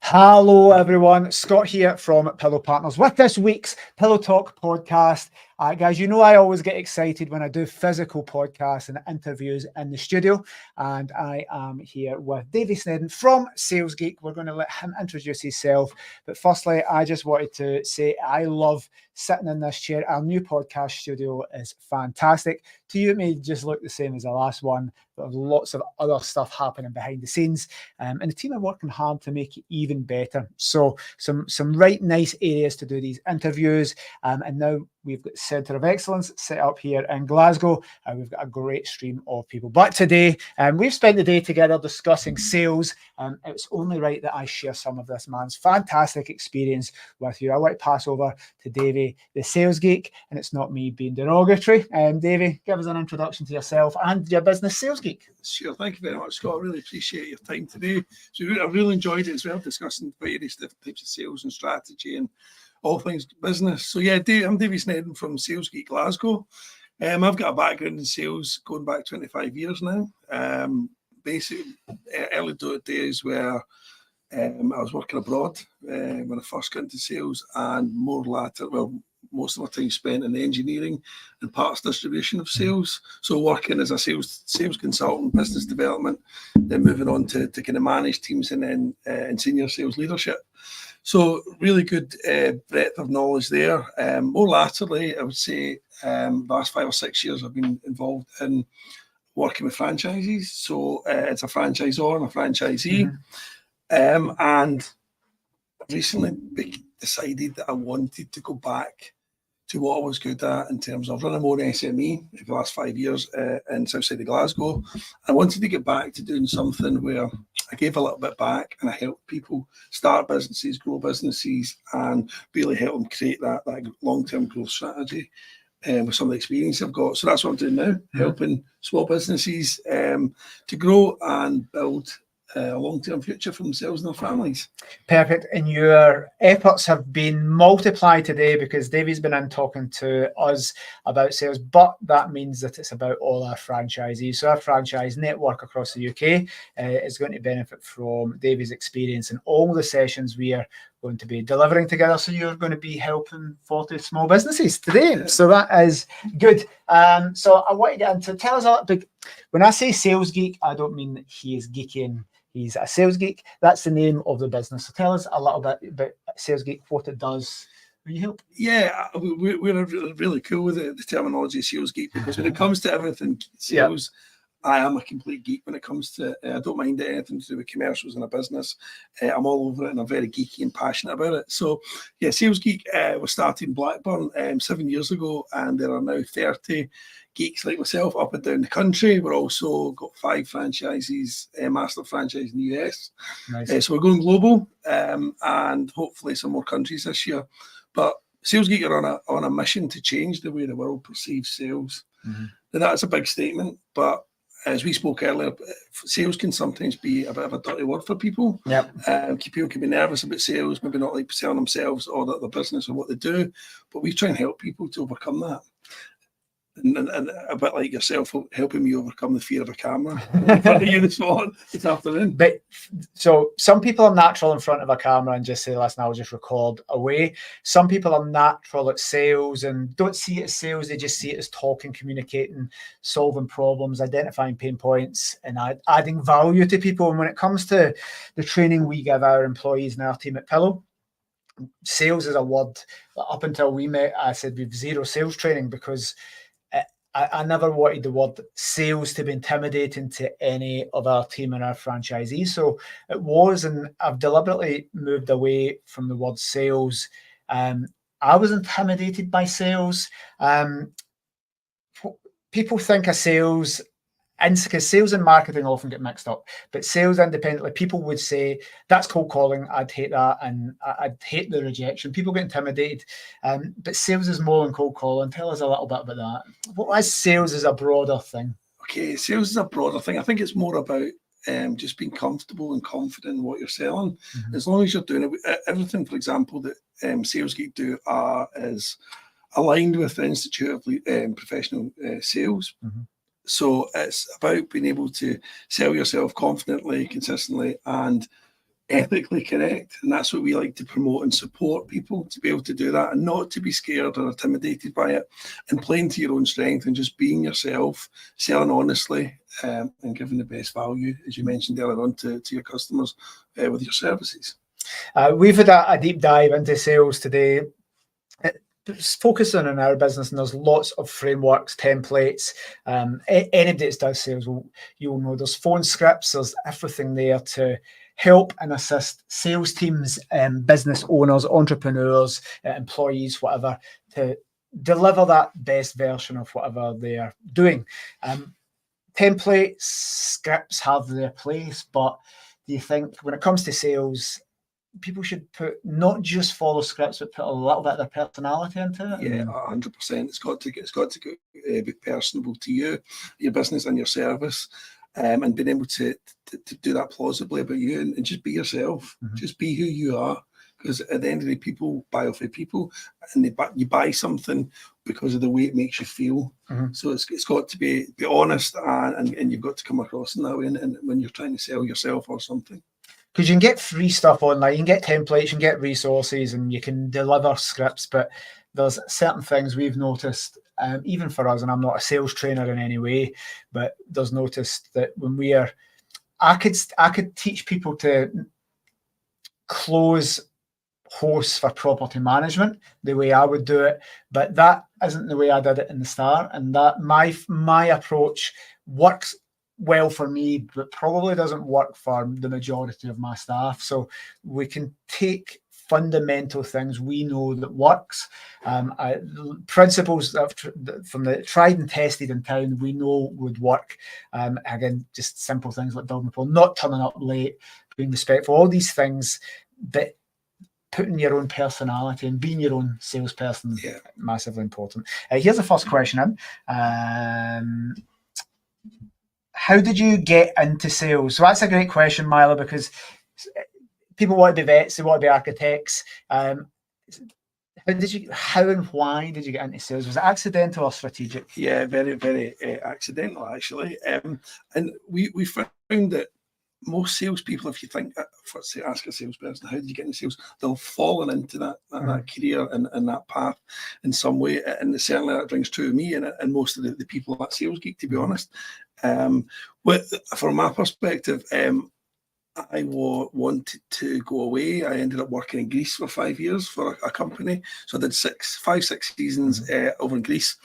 Hello, everyone. Scott here from Pillow Partners with this week's Pillow Talk podcast. Guys, you know I always get excited when I do physical podcasts and interviews in the studio. And I am here with Davie Sneddon from SalesGeek. We're going to let him introduce himself. But firstly, I just wanted to say I love sitting in this chair. Our new podcast studio is fantastic. To you, it may just look the same as the last one, but there's lots of other stuff happening behind the scenes. And the team are working hard to make it even better. So some right nice areas to do these interviews. And now we've got Centre of Excellence set up here in Glasgow. We've got a great stream of people. But today, we've spent the day together discussing sales. It's only right that I share some of this man's fantastic experience with you. I want to pass over to Davie, the sales geek, and it's not me being derogatory. Davie, give us an introduction to yourself and your business, SalesGeek. Sure, thank you very much, Scott. I really appreciate your time today. So I really enjoyed it as well, discussing various different types of sales and strategy and all things business. So yeah, I'm Davie Sneddon from SalesGeek Glasgow. I've got a background in sales going back 25 years now. Basically, early days where I was working abroad when I first got into sales, and most of my time spent in the engineering and parts distribution of sales. So working as a sales consultant, business development, then moving on to kind of manage teams and then in senior sales leadership. So really good breadth of knowledge there. More latterly, I would say last 5 or 6 years I've been involved in working with franchises. So it's a franchisor and a franchisee. And recently decided that I wanted to go back to what I was good at in terms of running more SME for the last 5 years in south side of Glasgow. I wanted to get back to doing something where I gave a little bit back and I helped people start businesses, grow businesses, and really help them create that long-term growth strategy with some of the experience I've got. So that's what I'm doing now, helping small businesses to grow and build a long-term future for themselves and their families. Perfect. And your efforts have been multiplied today because Davie's been in talking to us about sales, but that means that it's about all our franchisees. So our franchise network across the UK is going to benefit from Davie's experience in all the sessions we are going to be delivering together. So you're going to be helping 40 small businesses today. So that is good. So I want to get into, tell us a little bit, when I say sales geek, I don't mean that he is geeking. He's a sales geek. That's the name of the business. So tell us a little bit about SalesGeek, what it does. Will you help? Yeah, we're really cool with the terminology sales geek, because when it comes to everything sales, I am a complete geek when it comes to, I don't mind anything to do with commercials in a business. I'm all over it and I'm very geeky and passionate about it. So yeah, SalesGeek was started in Blackburn 7 years ago, and there are now 30 geeks like myself up and down the country. We're also got 5 franchises, master franchise in the US. Nice. So we're going global and hopefully some more countries this year. But SalesGeek are on a mission to change the way the world perceives sales. Now that's a big statement, but as we spoke earlier, sales can sometimes be a bit of a dirty word for people. People can be nervous about sales, maybe not like selling themselves or their business or what they do, but we try and help people to overcome that. And a bit like yourself, helping me overcome the fear of a camera in front of you this afternoon. But so some people are natural in front of a camera and just say, listen, I'll just record away. Some people are natural at sales and don't see it as sales. They just see it as talking, communicating, solving problems, identifying pain points, and adding value to people. And when it comes to the training we give our employees and our team at Pillow, sales is a word. Up until we met, I said we've zero sales training because I never wanted the word sales to be intimidating to any of our team and our franchisees. So it was, and I've deliberately moved away from the word sales. I was intimidated by sales. People think of sales, and because sales and marketing often get mixed up, but sales independently, people would say that's cold calling. I'd hate that, and I'd hate the rejection. People get intimidated, but sales is more than cold calling. Tell us a little bit about that. What is sales as a broader thing? Okay, sales is a broader thing. I think it's more about just being comfortable and confident in what you're selling. As long as you're doing it, everything, for example, that SalesGeek do is aligned with the Institute of Professional Sales. So it's about being able to sell yourself confidently, consistently, and ethically correct, and that's what we like to promote and support people to be able to do that and not to be scared or intimidated by it, and playing to your own strength and just being yourself, selling honestly, and giving the best value, as you mentioned earlier on, to your customers with your services. We've had a deep dive into sales today. It's focusing on our business, and there's lots of frameworks, templates. Anybody that does sales you'll know there's phone scripts, there's everything there to help and assist sales teams, business owners, entrepreneurs, employees, whatever, to deliver that best version of whatever they're doing. Templates, scripts have their place, but do you think when it comes to sales, people should not just follow scripts, but put a little bit of their personality into it? Yeah, 100%. It's got to be personable to you, your business, and your service, and being able to do that plausibly about you, and just be yourself. Just be who you are. Because at the end of the day, people buy off of people, and you buy something because of the way it makes you feel. So it's got to be honest, and you've got to come across in that way, and when you're trying to sell yourself or something. Because you can get free stuff online, you can get templates, you can get resources, and you can deliver scripts, but there's certain things we've noticed, even for us, and I'm not a sales trainer in any way, but there's noticed that when I could teach people to close hosts for property management the way I would do it, but that isn't the way I did it in the start, and that my approach works well for me, but probably doesn't work for the majority of my staff. So we can take fundamental things we know that works, principles from the tried and tested in town we know would work. Again, just simple things like building rapport, not turning up late, being respectful, all these things, but putting your own personality and being your own salesperson, massively important. Here's the first question in. How did you get into sales? So that's a great question, Milo, because people want to be vets, they want to be architects. How and why did you get into sales? Was it accidental or strategic? Yeah, very, very accidental, actually. And we found that most salespeople, if you think, ask a salesperson, how did you get into sales? They'll fallen into that career and that path in some way. And certainly that rings true to me and most of the people at SalesGeek, to be honest. From my perspective, I wanted to go away. I ended up working in Greece for 5 years for a company. So I did 5-6 seasons over in Greece.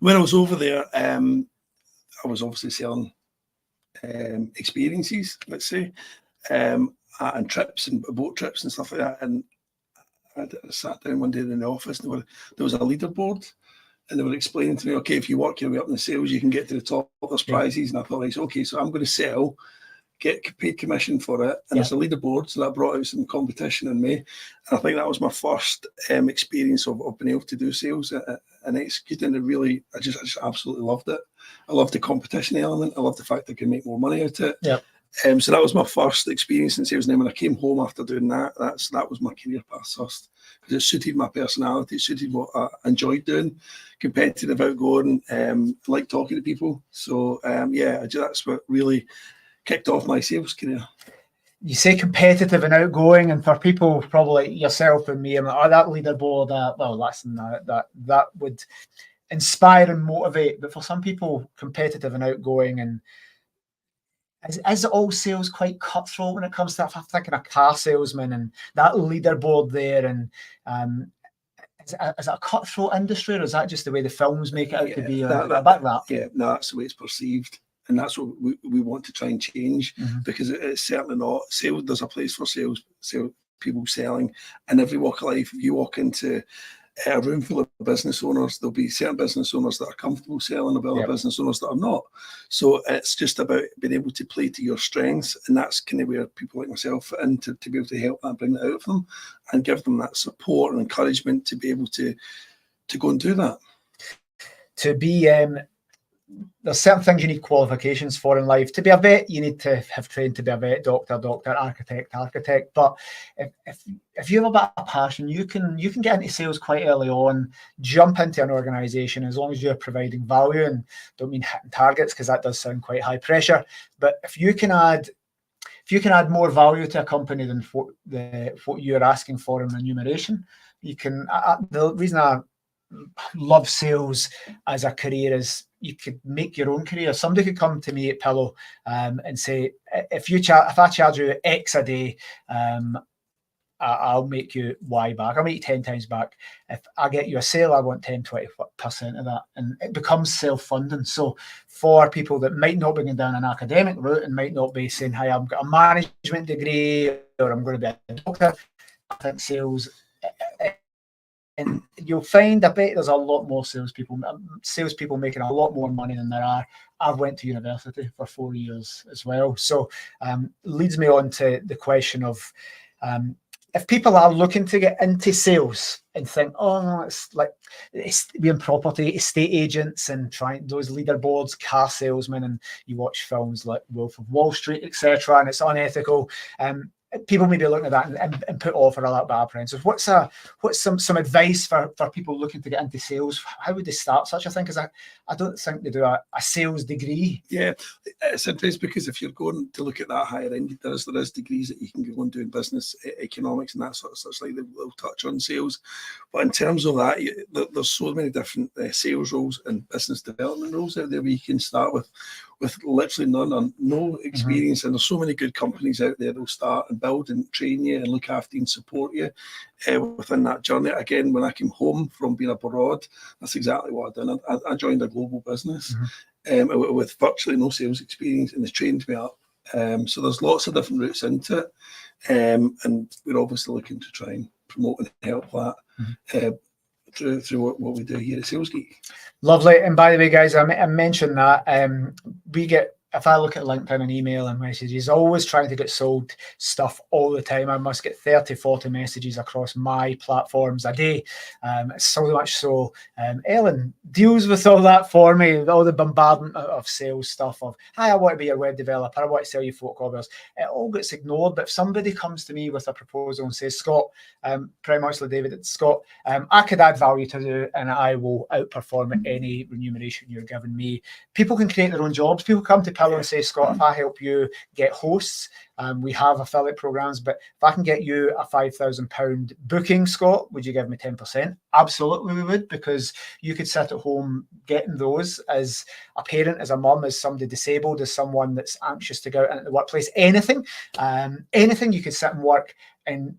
When I was over there, I was obviously selling experiences, let's say, and trips and boat trips and stuff like that. And I sat down one day in the office, and there was a leaderboard, and they were explaining to me, okay, if you work your way up in the sales, you can get to the top, there's prizes. And I thought, right, okay, so I'm going to sell, get paid commission for it, and it's a leaderboard, so that brought out some competition in me. And I think that was my first experience of being able to do sales and executing it. Really, I just absolutely loved it. I loved the competition element. I loved the fact I could make more money out of it. So that was my first experience in sales. And then when I came home after doing that, that was my career path first, because it suited my personality, it suited what I enjoyed doing, competitive, outgoing, like talking to people. So that's what really kicked off my sales career. You say competitive and outgoing, and for people probably like yourself and me, I'm like, that leaderboard, that would inspire and motivate. But for some people, competitive and outgoing, and is all sales quite cutthroat when it comes to that? I'm thinking a car salesman and that leaderboard there, and is it a cutthroat industry, or is that just the way the films make it out to be? Yeah, no, that's the way it's perceived. And that's what we want to try and change, because it's certainly not. Sales, there's a place for sales people selling in every walk of life. If you walk into a room full of business owners, there'll be certain business owners that are comfortable selling, there'll be other business owners that are not. So it's just about being able to play to your strengths, and that's kind of where people like myself fit in, to be able to help that, bring that out of them, and give them that support and encouragement to be able to go and do that. To be there's certain things you need qualifications for in life. To be a vet, you need to have trained to be a vet, doctor, architect. But if you have a bit of passion, you can get into sales quite early on, jump into an organisation as long as you're providing value, and don't mean hitting targets, because that does sound quite high pressure. But if you can add if you can add more value to a company than what you're asking for in remuneration, you can. The reason I love sales as a career is you could make your own career. Somebody could come to me at Pillow and say, if I charge you X a day, I'll make you Y back. I'll make you 10 times back. If I get you a sale, I want 10, 20% of that. And it becomes self-funding. So for people that might not be going down an academic route and might not be saying, hi, I've got a management degree or I'm going to be a doctor, I think sales, and you'll find, I bet there's a lot more salespeople making a lot more money than there are. I've went to university for 4 years as well. So leads me on to the question of, if people are looking to get into sales and think, oh, it's like being property estate agents and trying those leaderboards, car salesmen, and you watch films like Wolf of Wall Street, etc., and it's unethical. People may be looking at that and put off for a little bit of apprehensive. What's some advice for people looking to get into sales? How would they start such a thing? Because I don't think they do a sales degree. Yeah, it's interesting because if you're going to look at that higher end, there is degrees that you can go and do in business economics and that sort of such, like they'll touch on sales. But in terms of that, there's so many different sales roles and business development roles out there where you can start with literally none or no experience. And there's so many good companies out there that'll start and build and train you and look after you and support you within that journey. Again, when I came home from being abroad, that's exactly what I've done. I joined a global business with virtually no sales experience, and it's trained me up. So there's lots of different routes into it, and we're obviously looking to try and promote and help that through what we do here at SalesGeek. Lovely. And by the way, guys, I mentioned that we get, if I look at LinkedIn and email and messages, always trying to get sold stuff all the time. I must get 30, 40 messages across my platforms a day. So much so, Ellen deals with all that for me, all the bombardment of sales stuff of, hi, I want to be your web developer, I want to sell you folk covers. It all gets ignored. But if somebody comes to me with a proposal and says, Scott, pretty much like David, Scott, I could add value to you and I will outperform any remuneration you're giving me. People can create their own jobs. People come to Pillow and say, Scott, if I help you get hosts, we have affiliate programs, but if I can get you a £5,000 booking, Scott, would you give me 10%? Absolutely we would, because you could sit at home getting those as a parent, as a mum, as somebody disabled, as someone that's anxious to go out into the workplace, anything you could sit and work and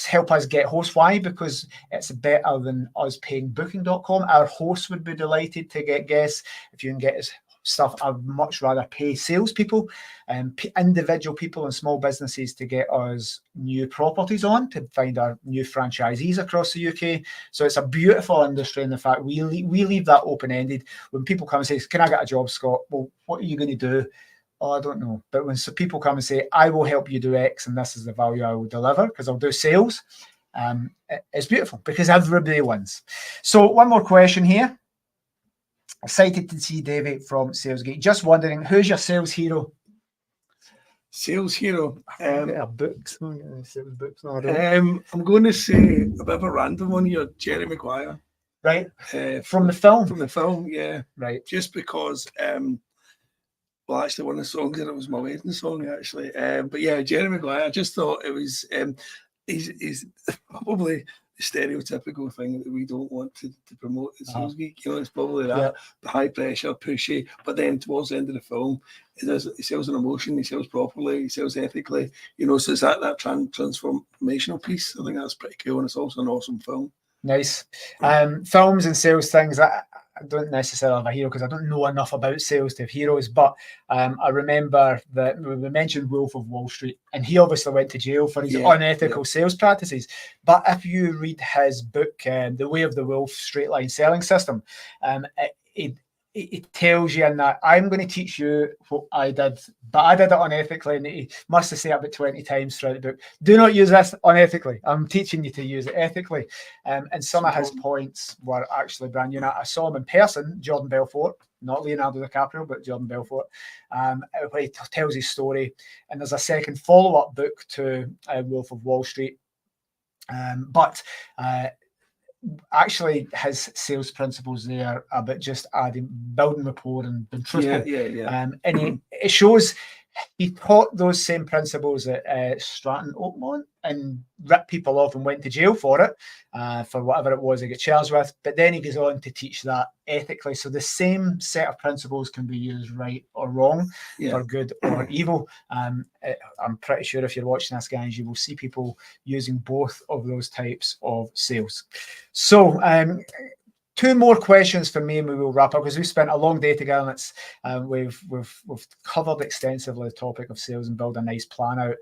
help us get hosts. Why? Because it's better than us paying booking.com. Our hosts would be delighted to get guests. If you can get us stuff, I'd much rather pay salespeople and individual people and small businesses to get us new properties on, to find our new franchisees across the UK. So it's a beautiful industry in the fact we leave that open-ended. When people come and say, can I get a job, Scott? Well, what are you going to do? Oh, I don't know. But when people come and say, I will help you do X and this is the value I will deliver because I'll do sales, it's beautiful because everybody wins. So one more question here. Excited to see Davie from SalesGeek. Just wondering, who's your sales hero? Sales hero. Books. I'm going to say a bit of a random one here, Jerry Maguire. Right. From the film? From the film, yeah. Right. Just because, well, actually, one of the songs in it was my wedding song, actually. But yeah, Jerry Maguire, I just thought it was, he's probably the stereotypical thing that we don't want to promote at SalesGeek. You know, it's probably that, the high pressure, pushy, but then towards the end of the film, he sells an emotion, he sells properly, he sells ethically, you know, so it's that transformational piece. I think that's pretty cool, and it's also an awesome film. Nice. Films and sales things, I don't necessarily have a hero because I don't know enough about sales to have heroes, but I remember that we mentioned Wolf of Wall Street, and he obviously went to jail for his unethical sales practices. But if you read his book, The Way of the Wolf Straight Line Selling System, it tells you in that, I'm going to teach you what I did, but I did it unethically, and he must have said it about 20 times throughout the book. Do not use this unethically. I'm teaching you to use it ethically. And some of his points were actually brand new. I saw him in person, Jordan Belfort, not Leonardo DiCaprio, but Jordan Belfort, where he tells his story. And there's a second follow-up book to Wolf of Wall Street. Actually, his sales principles there about just building rapport and being truthful. And it shows he taught those same principles at Stratton Oakmont and ripped people off and went to jail for it, for whatever it was he got charged with. But then he goes on to teach that ethically. So the same set of principles can be used right or wrong, for good or evil. I'm pretty sure if you're watching this, guys, you will see people using both of those types of sales. So, two more questions for me, and we will wrap up because we spent a long day together. And it's we've covered extensively the topic of sales and build a nice plan out.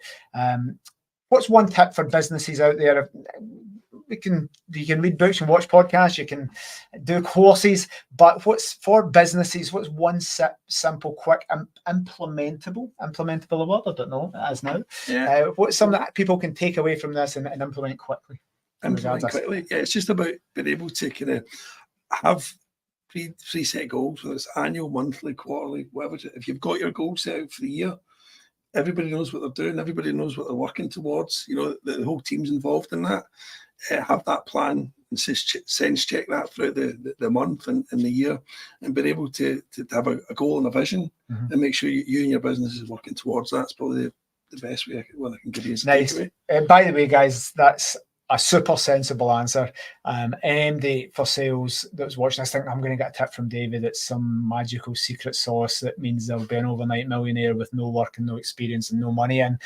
What's one tip for businesses out there? You can read books and watch podcasts. You can do courses, but what's for businesses? What's one simple, quick, implementable a word? I don't know as now. What's something that people can take away from this and implement quickly? Implement quickly. Yeah, it's just about being able to kind of have preset goals, whether it's annual, monthly, quarterly, whatever. If you've got your goals set out for the year, everybody knows what they're doing. Everybody knows what they're working towards. You know, the whole team's involved in that. Have that plan and sense check that throughout the month and the year, and being able to have a goal and a vision, and make sure you and your business is working towards that. That's probably the best way I can give you. Nice. By the way, guys, that's a super sensible answer. MD for sales that was watching, I think I'm going to get a tip from David. It's some magical secret sauce that means they'll be an overnight millionaire with no work and no experience and no money. And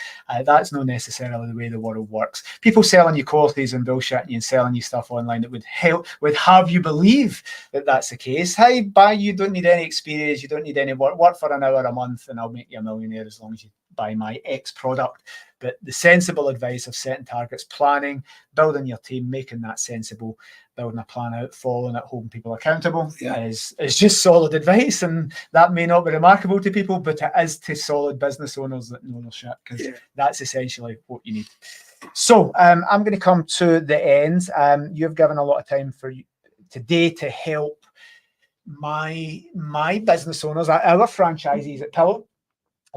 that's not necessarily the way the world works. People selling you courses and bullshitting you and selling you stuff online that would have you believe that that's the case. Hey, you don't need any experience. You don't need any work. Work for an hour a month and I'll make you a millionaire as long as you buy my X product. But the sensible advice of setting targets, planning, building your team, making that sensible, building a plan out, following it, holding people accountable is just solid advice. And that may not be remarkable to people, but it is to solid business owners that know their shit, because that's essentially what you need. So I'm going to come to the end. You've given a lot of time for today to help my business owners, our franchisees at Pillow,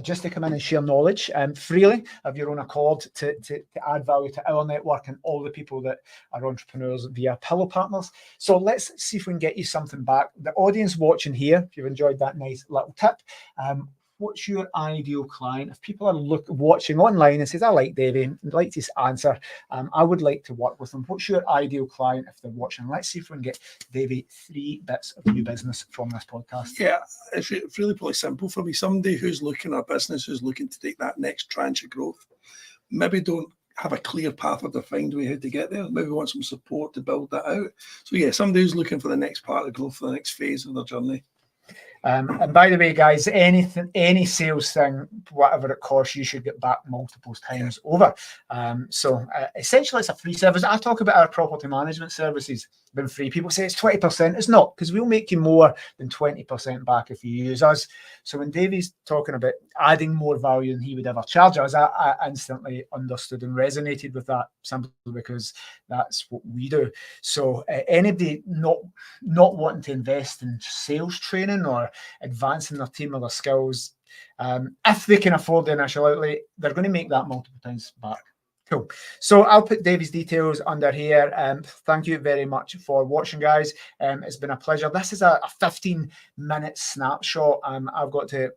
just to come in and share knowledge freely of your own accord to add value to our network and all the people that are entrepreneurs via Pillow Partners. So let's see if we can get you something back. The audience watching here, if you've enjoyed that nice little tip, what's your ideal client? If people are watching online and says, I like Davie, I'd like his answer, I would like to work with them. What's your ideal client if they're watching? Let's see if we can get Davie 3 bits of new business from this podcast. Yeah, it's really probably simple for me. Somebody who's looking at a business, who's looking to take that next tranche of growth, maybe don't have a clear path or defined way how to get there. Maybe want some support to build that out. So yeah, somebody who's looking for the next part of growth, for the next phase of their journey. And by the way, guys, any sales thing, whatever it costs, you should get back multiple times over. So essentially, it's a free service. I talk about our property management services being free. People say it's 20%. It's not, because we'll make you more than 20% back if you use us. So when Davie's talking about adding more value than he would ever charge us, I instantly understood and resonated with that, simply because that's what we do. So anybody not wanting to invest in sales training or advancing their team or their skills, if they can afford the initial outlay, they're going to make that multiple times back. Cool. So I'll put Davie's details under here. Thank you very much for watching, guys. It's been a pleasure. This is a 15-minute snapshot. I've got to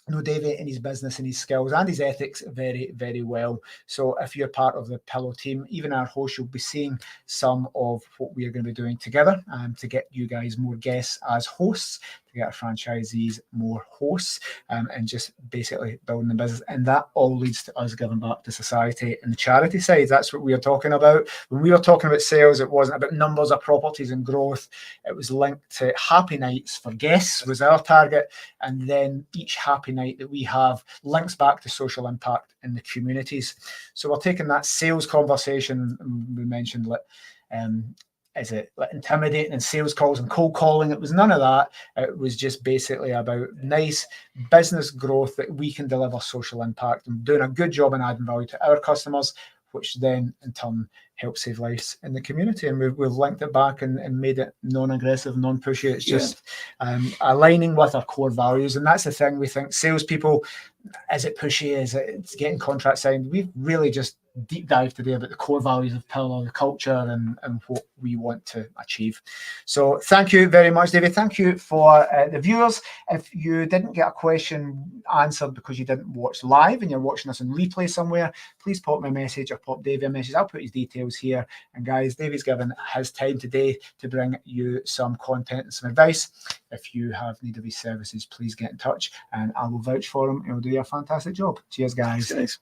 know Davie and his business and his skills and his ethics very, very well. So if you're part of the Pillow team, even our host, you'll be seeing some of what we are going to be doing together to get you guys more guests as hosts, to get our franchisees more hosts, and just basically building the business. And that all leads to us giving back to society and the charity side. That's what we are talking about. When we were talking about sales, it wasn't about numbers of properties and growth. It was linked to happy nights for guests was our target. And then each happy night that we have links back to social impact in the communities. So we're taking that sales conversation, we mentioned is it like intimidating and sales calls and cold calling? It was none of that. It was just basically about nice business growth that we can deliver social impact and doing a good job in adding value to our customers, which then in turn helps save lives in the community. And we've linked it back and made it non-aggressive, non-pushy. It's just aligning with our core values. And that's the thing. We think salespeople, is it pushy? Is it getting contracts signed? We've really just deep dive today about the core values of Pillar, the culture, and what we want to achieve. So thank you very much, David. Thank you for the viewers. If you didn't get a question answered because you didn't watch live and you're watching us on replay somewhere, please pop me a message or pop Davey a message. I'll put his details here. And guys, Davey's given his time today to bring you some content and some advice. If you have need of his services, please get in touch and I will vouch for him. He'll do a fantastic job. Cheers, guys. Thanks, guys.